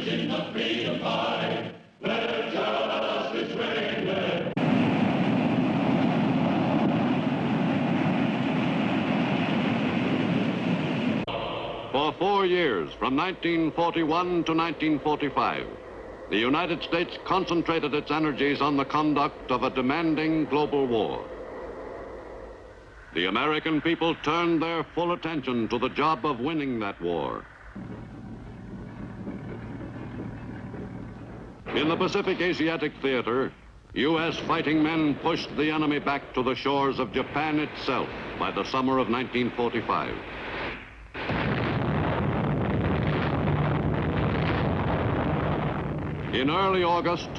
in the freedom fight, where justice reigns. For 4 years, from 1941 to 1945, the United States concentrated its energies on the conduct of a demanding global war. The American people turned their full attention to the job of winning that war. In the Pacific Asiatic theater, U.S. fighting men pushed the enemy back to the shores of Japan itself by the summer of 1945. In early August,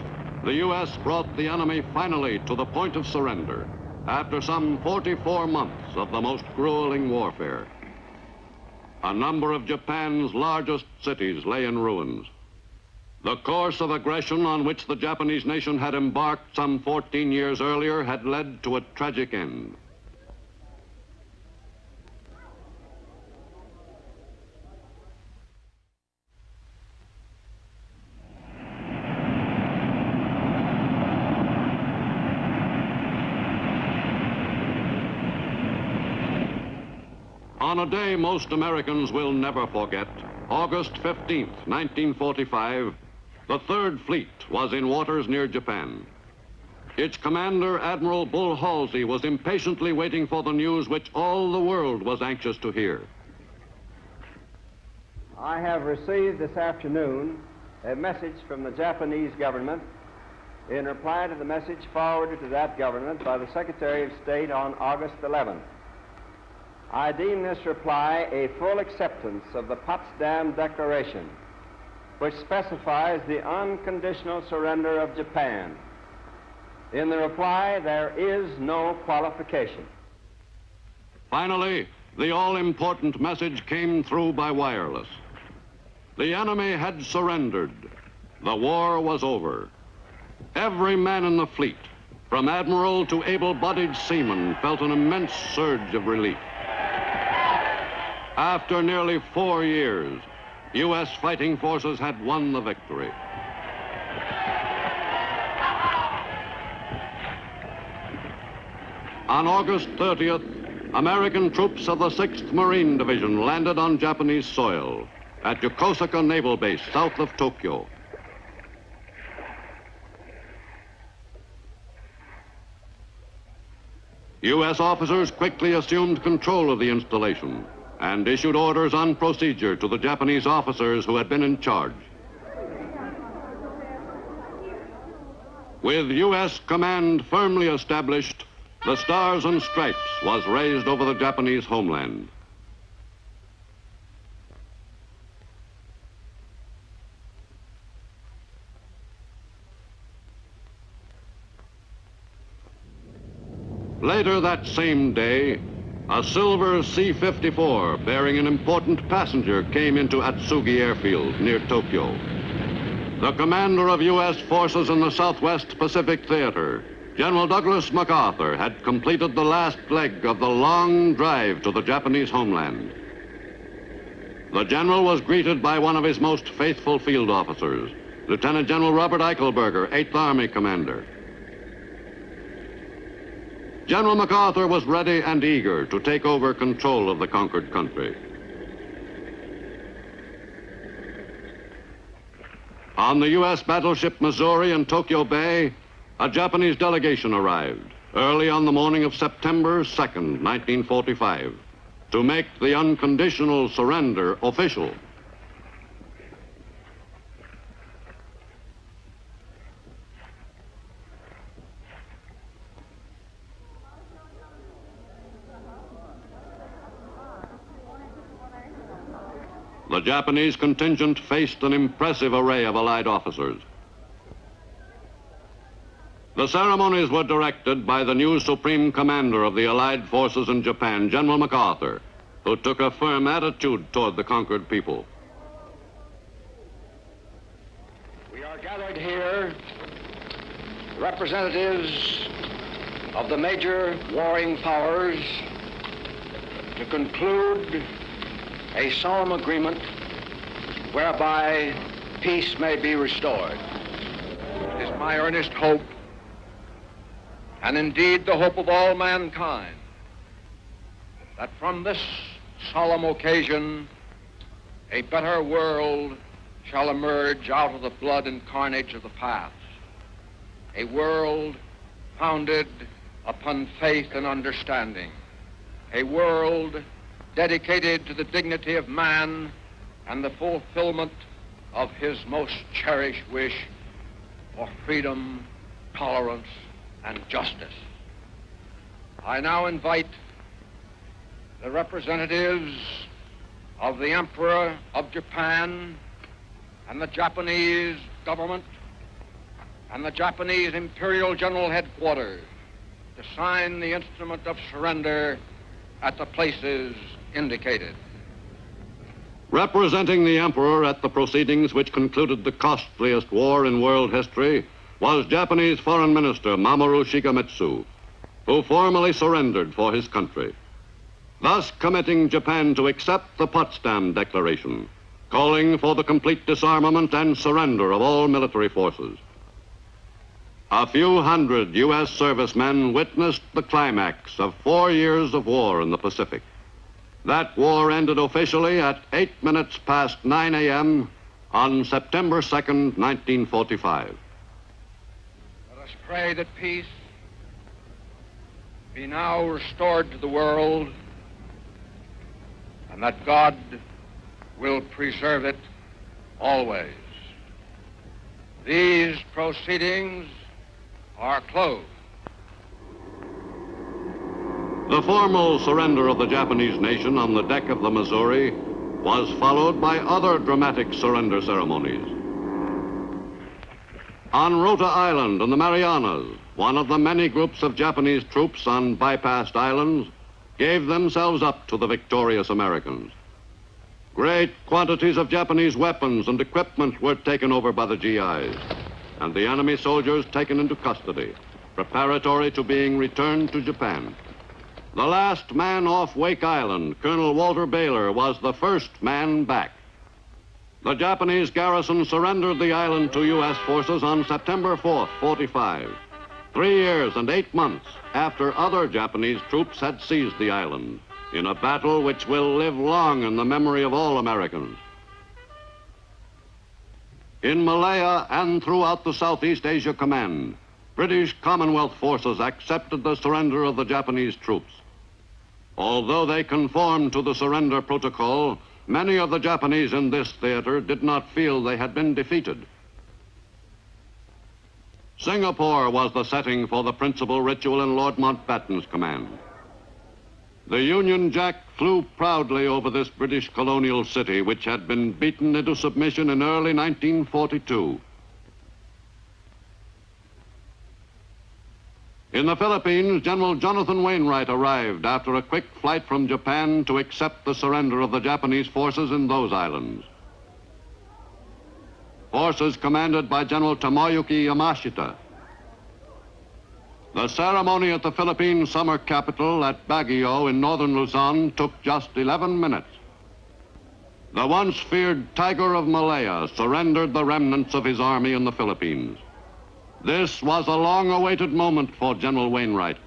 the U.S. brought the enemy finally to the point of surrender after some 44 months of the most grueling warfare. A number of Japan's largest cities lay in ruins. The course of aggression on which the Japanese nation had embarked some 14 years earlier had led to a tragic end. On a day most Americans will never forget, August 15th, 1945, the Third Fleet was in waters near Japan. Its commander, Admiral Bull Halsey, was impatiently waiting for the news which all the world was anxious to hear. I have received this afternoon a message from the Japanese government in reply to the message forwarded to that government by the Secretary of State on August 11th. I deem this reply a full acceptance of the Potsdam Declaration, which specifies the unconditional surrender of Japan. In the reply, there is no qualification. Finally, the all-important message came through by wireless. The enemy had surrendered. The war was over. Every man in the fleet, from admiral to able-bodied seaman, felt an immense surge of relief. After nearly 4 years, U.S. fighting forces had won the victory. On August 30th, American troops of the 6th Marine Division landed on Japanese soil at Yokosuka Naval Base, south of Tokyo. U.S. officers quickly assumed control of the installation and issued orders on procedure to the Japanese officers who had been in charge. With U.S. command firmly established, the Stars and Stripes was raised over the Japanese homeland. Later that same day, a silver C-54 bearing an important passenger came into Atsugi Airfield near Tokyo. The commander of U.S. forces in the Southwest Pacific Theater, General Douglas MacArthur, had completed the last leg of the long drive to the Japanese homeland. The general was greeted by one of his most faithful field officers, Lieutenant General Robert Eichelberger, 8th Army Commander. General MacArthur was ready and eager to take over control of the conquered country. On the U.S. battleship Missouri in Tokyo Bay, a Japanese delegation arrived early on the morning of September 2nd, 1945, to make the unconditional surrender official. The Japanese contingent faced an impressive array of Allied officers. The ceremonies were directed by the new Supreme Commander of the Allied forces in Japan, General MacArthur, who took a firm attitude toward the conquered people. We are gathered here, representatives of the major warring powers, to conclude a solemn agreement whereby peace may be restored. It is my earnest hope, and indeed the hope of all mankind, that from this solemn occasion a better world shall emerge out of the blood and carnage of the past. A world founded upon faith and understanding. A world dedicated to the dignity of man and the fulfillment of his most cherished wish for freedom, tolerance, and justice. I now invite the representatives of the Emperor of Japan and the Japanese government and the Japanese Imperial General Headquarters to sign the instrument of surrender at the places indicated. Representing the Emperor at the proceedings which concluded the costliest war in world history was Japanese Foreign Minister Mamoru Shigemitsu, who formally surrendered for his country, thus committing Japan to accept the Potsdam Declaration, calling for the complete disarmament and surrender of all military forces. A few hundred U.S. servicemen witnessed the climax of 4 years of war in the Pacific. That war ended officially at 8 minutes past 9 a.m. on September 2nd, 1945. Let us pray that peace be now restored to the world and that God will preserve it always. These proceedings are closed. The formal surrender of the Japanese nation on the deck of the Missouri was followed by other dramatic surrender ceremonies. On Rota Island in the Marianas, one of the many groups of Japanese troops on bypassed islands gave themselves up to the victorious Americans. Great quantities of Japanese weapons and equipment were taken over by the GIs, and the enemy soldiers taken into custody, preparatory to being returned to Japan. The last man off Wake Island, Colonel Walter Baylor, was the first man back. The Japanese garrison surrendered the island to U.S. forces on September 4th, 45, 3 years and 8 months after other Japanese troops had seized the island, in a battle which will live long in the memory of all Americans. In Malaya and throughout the Southeast Asia Command, British Commonwealth forces accepted the surrender of the Japanese troops. Although they conformed to the surrender protocol, many of the Japanese in this theater did not feel they had been defeated. Singapore was the setting for the principal ritual in Lord Mountbatten's command. The Union Jack flew proudly over this British colonial city, which had been beaten into submission in early 1942. In the Philippines, General Jonathan Wainwright arrived after a quick flight from Japan to accept the surrender of the Japanese forces in those islands. Forces commanded by General Tomoyuki Yamashita. The ceremony at the Philippine summer capital at Baguio in northern Luzon took just 11 minutes. The once feared Tiger of Malaya surrendered the remnants of his army in the Philippines. This was a long-awaited moment for General Wainwright,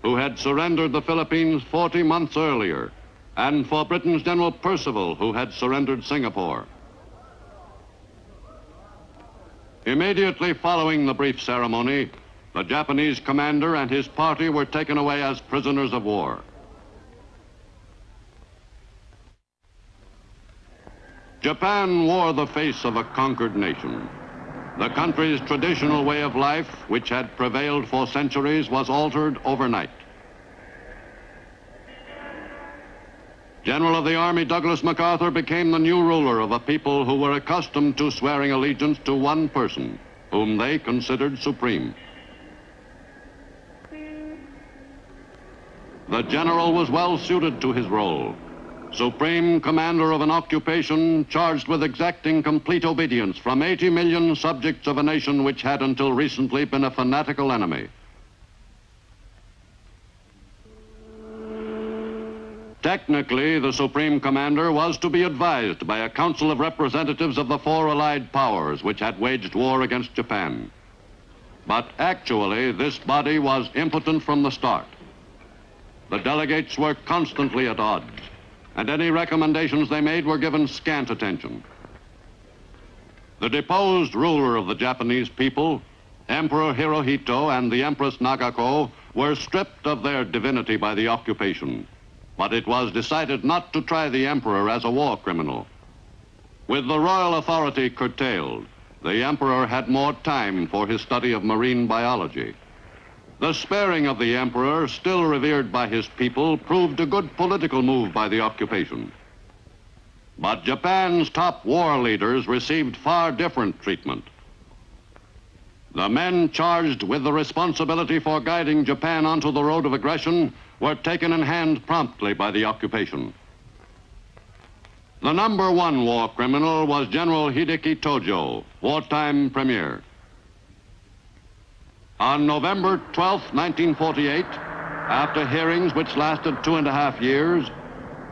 who had surrendered the Philippines 40 months earlier, and for Britain's General Percival, who had surrendered Singapore. Immediately following the brief ceremony, the Japanese commander and his party were taken away as prisoners of war. Japan wore the face of a conquered nation. The country's traditional way of life, which had prevailed for centuries, was altered overnight. General of the Army Douglas MacArthur became the new ruler of a people who were accustomed to swearing allegiance to one person, whom they considered supreme. The general was well suited to his role, supreme commander of an occupation charged with exacting complete obedience from 80 million subjects of a nation which had until recently been a fanatical enemy. Technically, the Supreme Commander was to be advised by a council of representatives of the four allied powers which had waged war against Japan. But actually, this body was impotent from the start. The delegates were constantly at odds, and any recommendations they made were given scant attention. The deposed ruler of the Japanese people, Emperor Hirohito and the Empress Nagako, were stripped of their divinity by the occupation. But it was decided not to try the emperor as a war criminal. With the royal authority curtailed, the emperor had more time for his study of marine biology. The sparing of the emperor, still revered by his people, proved a good political move by the occupation. But Japan's top war leaders received far different treatment. The men charged with the responsibility for guiding Japan onto the road of aggression were taken in hand promptly by the occupation. The number one war criminal was General Hideki Tojo, wartime premier. On November 12, 1948, after hearings which lasted 2.5 years,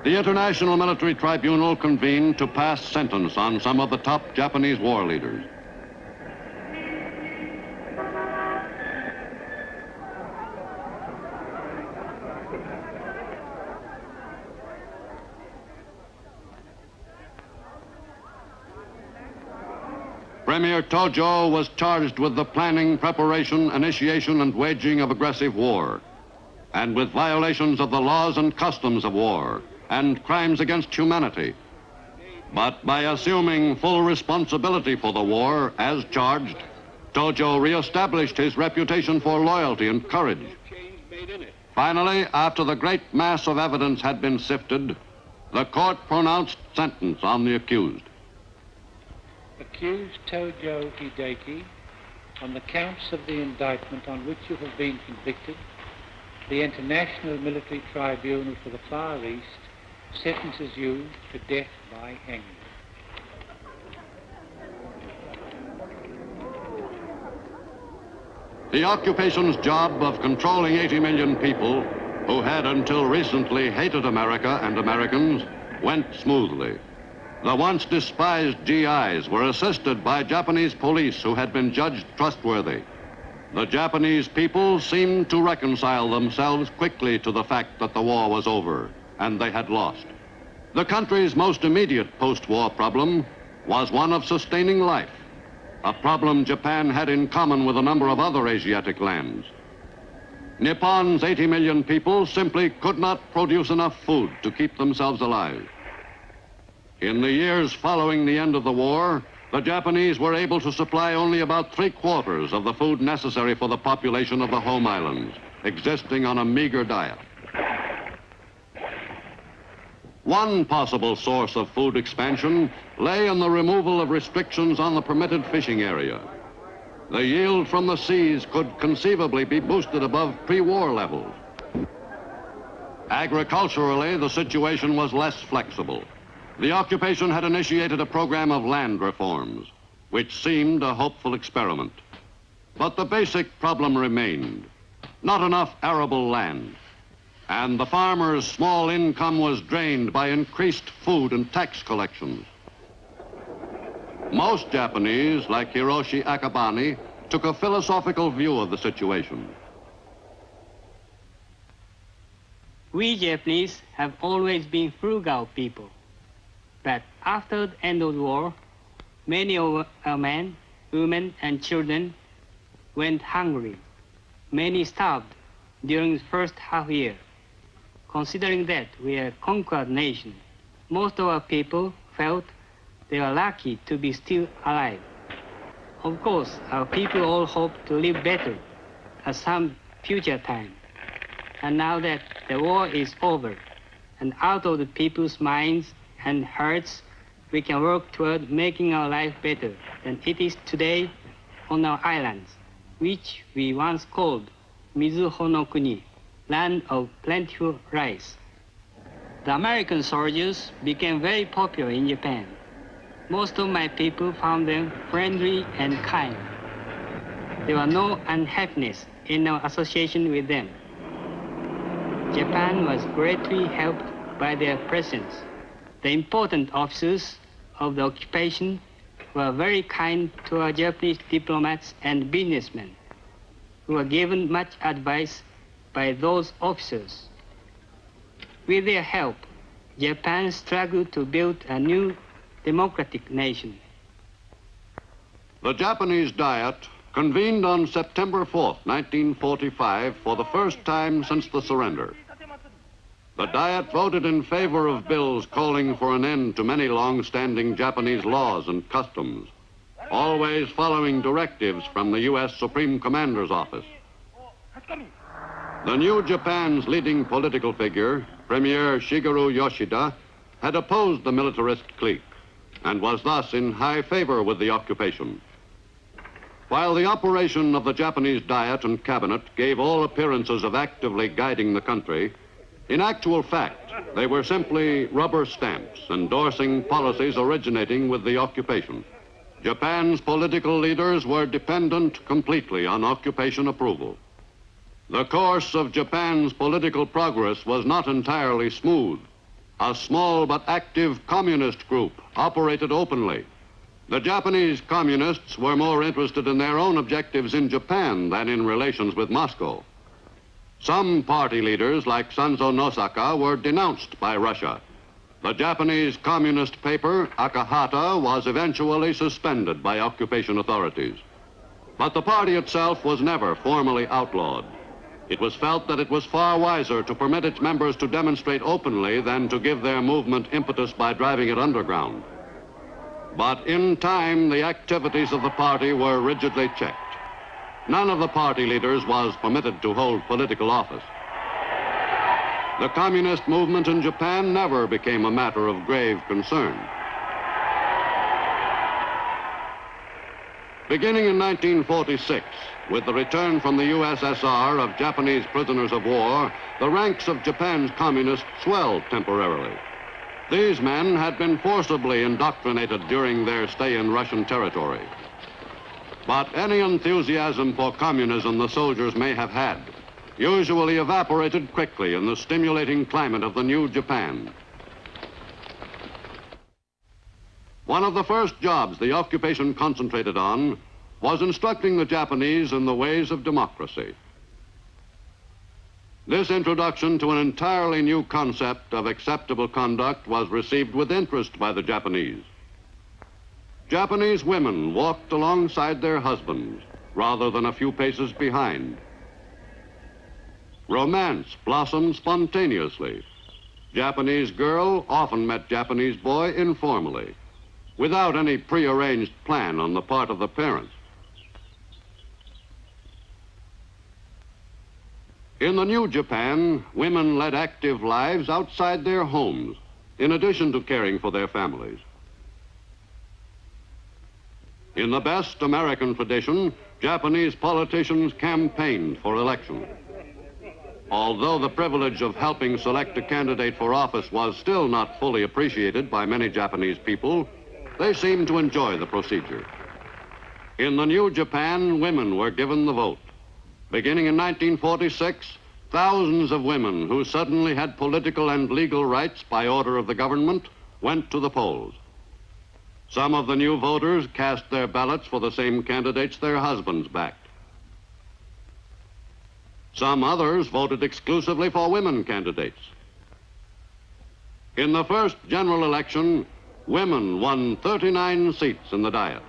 the International Military Tribunal convened to pass sentence on some of the top Japanese war leaders. Premier Tojo was charged with the planning, preparation, initiation, and waging of aggressive war, and with violations of the laws and customs of war, and crimes against humanity. But by assuming full responsibility for the war, as charged, Tojo reestablished his reputation for loyalty and courage. Finally, after the great mass of evidence had been sifted, the court pronounced sentence on the accused. Accused Tojo Hideki, on the counts of the indictment on which you have been convicted, the International Military Tribunal for the Far East sentences you to death by hanging. The occupation's job of controlling 80 million people who had until recently hated America and Americans went smoothly. The once despised GIs were assisted by Japanese police who had been judged trustworthy. The Japanese people seemed to reconcile themselves quickly to the fact that the war was over and they had lost. The country's most immediate post-war problem was one of sustaining life, a problem Japan had in common with a number of other Asiatic lands. Nippon's 80 million people simply could not produce enough food to keep themselves alive. In the years following the end of the war, the Japanese were able to supply only about 3/4 of the food necessary for the population of the home islands, existing on a meager diet. One possible source of food expansion lay in the removal of restrictions on the permitted fishing area. The yield from the seas could conceivably be boosted above pre-war levels. Agriculturally, the situation was less flexible. The occupation had initiated a program of land reforms, which seemed a hopeful experiment. But the basic problem remained: not enough arable land. And the farmer's small income was drained by increased food and tax collections. Most Japanese, like Hiroshi Akabane, took a philosophical view of the situation. We Japanese have always been frugal people. But after the end of the war, many of our men, women, and children went hungry. Many starved during the first half year. Considering that we are a conquered nation, most of our people felt they were lucky to be still alive. Of course, our people all hope to live better at some future time. And now that the war is over and out of the people's minds and hearts, we can work toward making our life better than it is today on our islands, which we once called Mizuho no Kuni, land of plentiful rice. The American soldiers became very popular in Japan. Most of my people found them friendly and kind. There was no unhappiness in our association with them. Japan was greatly helped by their presence. The important officers of the occupation were very kind to our Japanese diplomats and businessmen, who were given much advice by those officers. With their help, Japan struggled to build a new democratic nation. The Japanese Diet convened on September 4th, 1945, for the first time since the surrender. The Diet voted in favor of bills calling for an end to many long-standing Japanese laws and customs, always following directives from the U.S. Supreme Commander's office. The new Japan's leading political figure, Premier Shigeru Yoshida, had opposed the militarist clique and was thus in high favor with the occupation. While the operation of the Japanese Diet and Cabinet gave all appearances of actively guiding the country, in actual fact, they were simply rubber stamps endorsing policies originating with the occupation. Japan's political leaders were dependent completely on occupation approval. The course of Japan's political progress was not entirely smooth. A small but active communist group operated openly. The Japanese communists were more interested in their own objectives in Japan than in relations with Moscow. Some party leaders, like Sanzo Nosaka, were denounced by Russia. The Japanese communist paper, Akahata, was eventually suspended by occupation authorities. But the party itself was never formally outlawed. It was felt that it was far wiser to permit its members to demonstrate openly than to give their movement impetus by driving it underground. But in time, the activities of the party were rigidly checked. None of the party leaders was permitted to hold political office. The communist movement in Japan never became a matter of grave concern. Beginning in 1946, with the return from the USSR of Japanese prisoners of war, the ranks of Japan's communists swelled temporarily. These men had been forcibly indoctrinated during their stay in Russian territory. But any enthusiasm for communism the soldiers may have had usually evaporated quickly in the stimulating climate of the new Japan. One of the first jobs the occupation concentrated on was instructing the Japanese in the ways of democracy. This introduction to an entirely new concept of acceptable conduct was received with interest by the Japanese. Japanese women walked alongside their husbands rather than a few paces behind. Romance blossomed spontaneously. Japanese girl often met Japanese boy informally, without any prearranged plan on the part of the parents. In the new Japan, women led active lives outside their homes, in addition to caring for their families. In the best American tradition, Japanese politicians campaigned for election. Although the privilege of helping select a candidate for office was still not fully appreciated by many Japanese people, they seemed to enjoy the procedure. In the new Japan, women were given the vote. Beginning in 1946, thousands of women who suddenly had political and legal rights by order of the government went to the polls. Some of the new voters cast their ballots for the same candidates their husbands backed. Some others voted exclusively for women candidates. In the first general election, women won 39 seats in the Diet.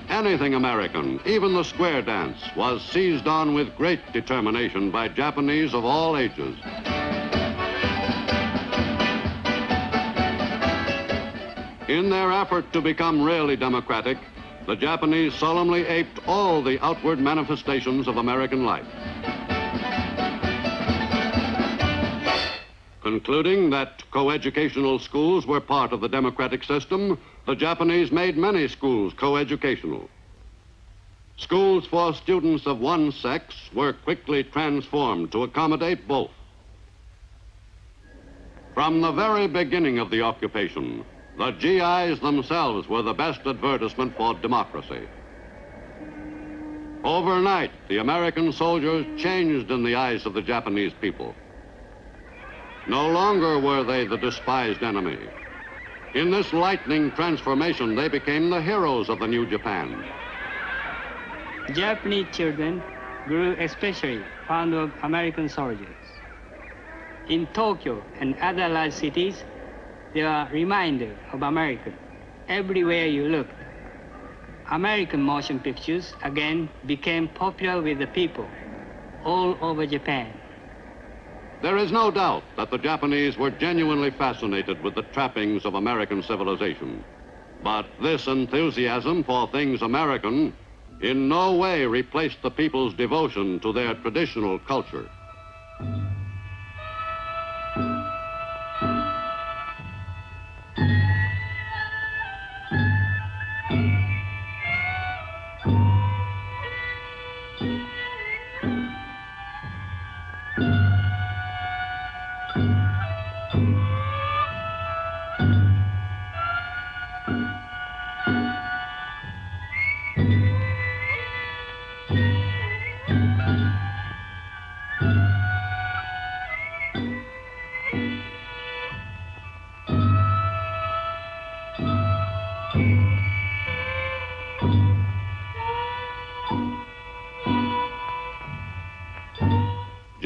Anything American, even the square dance, was seized on with great determination by Japanese of all ages. In their effort to become really democratic, the Japanese solemnly aped all the outward manifestations of American life. Concluding that coeducational schools were part of the democratic system, the Japanese made many schools coeducational. Schools for students of one sex were quickly transformed to accommodate both. From the very beginning of the occupation, the GIs themselves were the best advertisement for democracy. Overnight, the American soldiers changed in the eyes of the Japanese people. No longer were they the despised enemy. In this lightning transformation, they became the heroes of the new Japan. Japanese children grew especially fond of American soldiers. In Tokyo and other large cities, there are reminders of America everywhere you looked. American motion pictures again became popular with the people all over Japan. There is no doubt that the Japanese were genuinely fascinated with the trappings of American civilization. But this enthusiasm for things American in no way replaced the people's devotion to their traditional culture.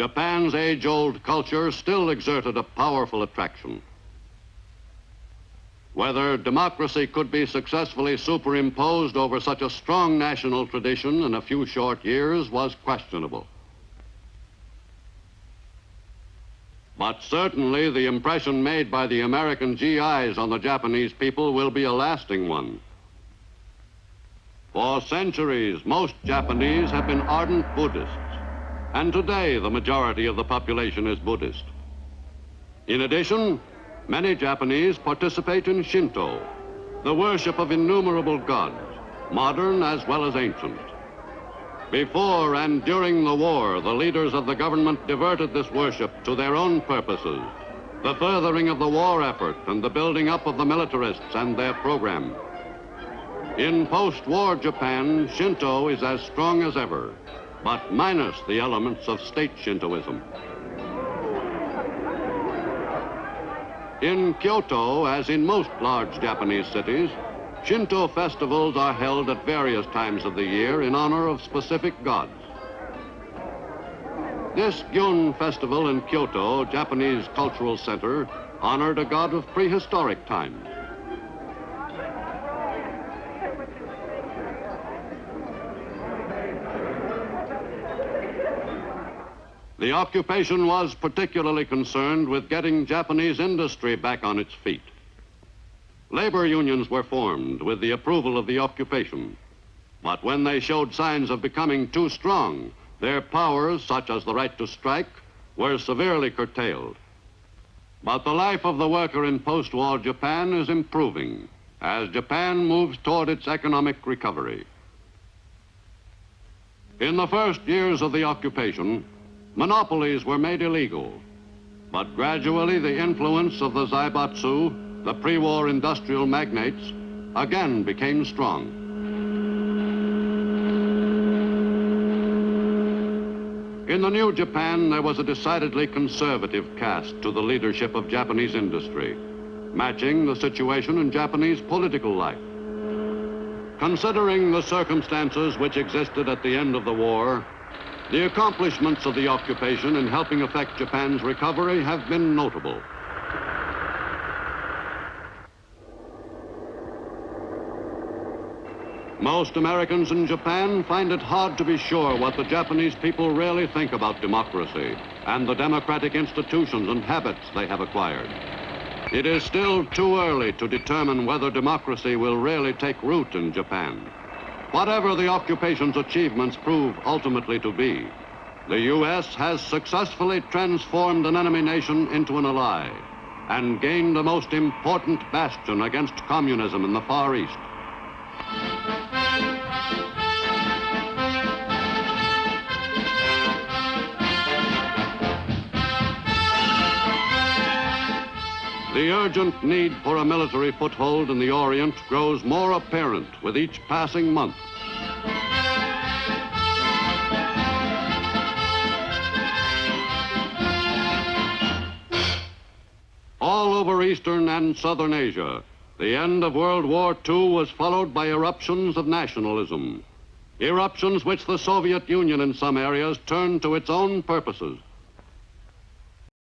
Japan's age-old culture still exerted a powerful attraction. Whether democracy could be successfully superimposed over such a strong national tradition in a few short years was questionable. But certainly the impression made by the American GIs on the Japanese people will be a lasting one. For centuries, most Japanese have been ardent Buddhists. And today, the majority of the population is Buddhist. In addition, many Japanese participate in Shinto, the worship of innumerable gods, modern as well as ancient. Before and during the war, the leaders of the government diverted this worship to their own purposes, the furthering of the war effort and the building up of the militarists and their program. In post-war Japan, Shinto is as strong as ever, but minus the elements of state Shintoism. In Kyoto, as in most large Japanese cities, Shinto festivals are held at various times of the year in honor of specific gods. This Gyun festival in Kyoto, Japanese cultural center, honored a god of prehistoric times. The occupation was particularly concerned with getting Japanese industry back on its feet. Labor unions were formed with the approval of the occupation. But when they showed signs of becoming too strong, their powers, such as the right to strike, were severely curtailed. But the life of the worker in post-war Japan is improving as Japan moves toward its economic recovery. In the first years of the occupation, monopolies were made illegal, but gradually the influence of the zaibatsu, the pre-war industrial magnates, again became strong. In the new Japan, there was a decidedly conservative cast to the leadership of Japanese industry, matching the situation in Japanese political life. Considering the circumstances which existed at the end of the war, the accomplishments of the occupation in helping effect Japan's recovery have been notable. Most Americans in Japan find it hard to be sure what the Japanese people really think about democracy and the democratic institutions and habits they have acquired. It is still too early to determine whether democracy will really take root in Japan. Whatever the occupation's achievements prove ultimately to be, the U.S. has successfully transformed an enemy nation into an ally and gained the most important bastion against communism in the Far East. The urgent need for a military foothold in the Orient grows more apparent with each passing month. All over Eastern and Southern Asia, the end of World War II was followed by eruptions of nationalism. Eruptions which the Soviet Union in some areas turned to its own purposes.